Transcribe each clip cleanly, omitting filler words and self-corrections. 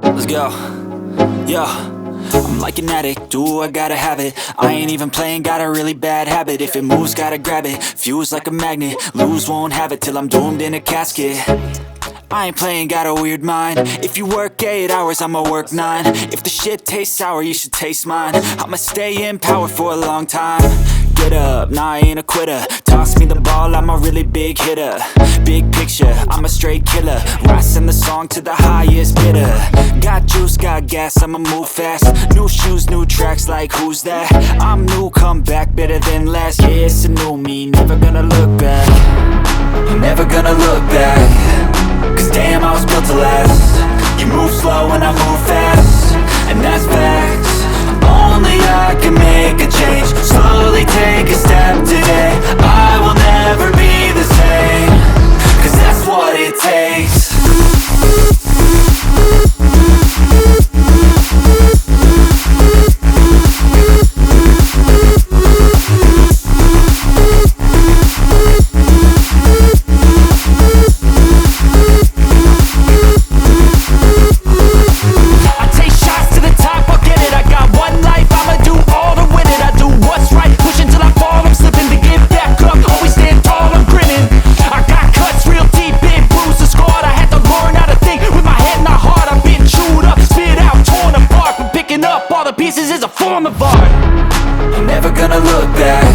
Let's go. Yo, I'm like an addict, ooh, I gotta have it. I ain't even playing, got a really bad habit. If it moves, gotta grab it, fuse like a magnet. Lose, won't have it till I'm doomed in a casket. I ain't playing, got a weird mind. If you work 8 hours, I'ma work 9. If the shit tastes sour, you should taste mine. I'ma stay in power for a long time. Get up, nah, I ain't a quitter. Toss me the ball, I'm a really big hitter. Big picture, I'm a straight killer. Rising the song to the highest bidder. Got juice, got gas, I'ma move fast. New shoes, new tracks, like who's that? I'm new, come back, better than last. Yeah, it's a new me, never gonna look back. I'm never gonna look back. Cause damn, I was built to last. You move slow and I move fast, and that's facts. Only I can make a change. Slowly take a step today. I will never be the same. Cause that's what it takes. Pieces is a form of art. I'm never gonna look back.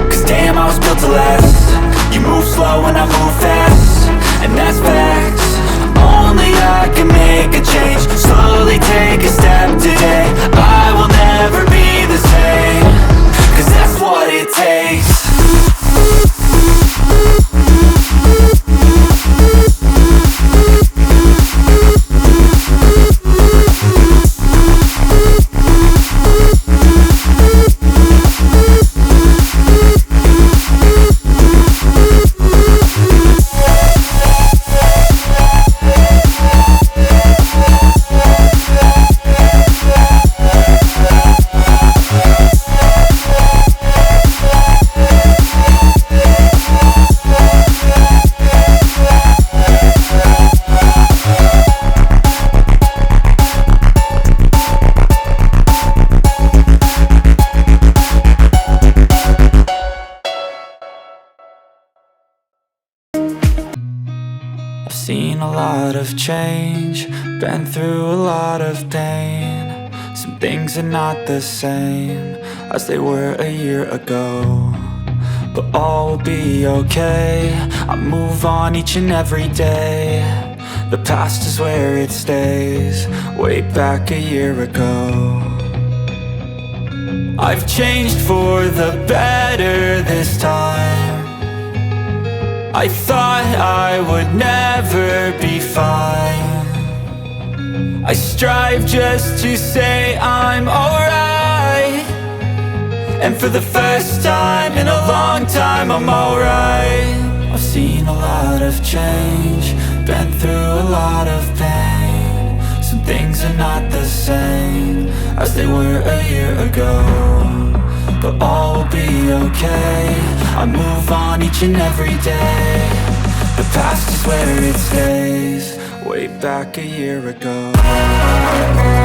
Cause damn, I was built to last. You move slow and I move fast, and that's facts. Only I can make a change. Slowly take a step today. I will never be the same. Cause that's what it takes. Seen a lot of change, been through a lot of pain. Some things are not the same as they were a year ago, but all will be okay. I move on each and every day. The past is where it stays, way back a year ago. I've changed for the better this time. I thought I would never be fine. I strive just to say I'm alright, and for the first time in a long time I'm alright. I've seen a lot of change, been through a lot of pain. Some things are not the same as they were a year ago, but all will be okay. I move on each and every day. The past is where it stays, way back a year ago.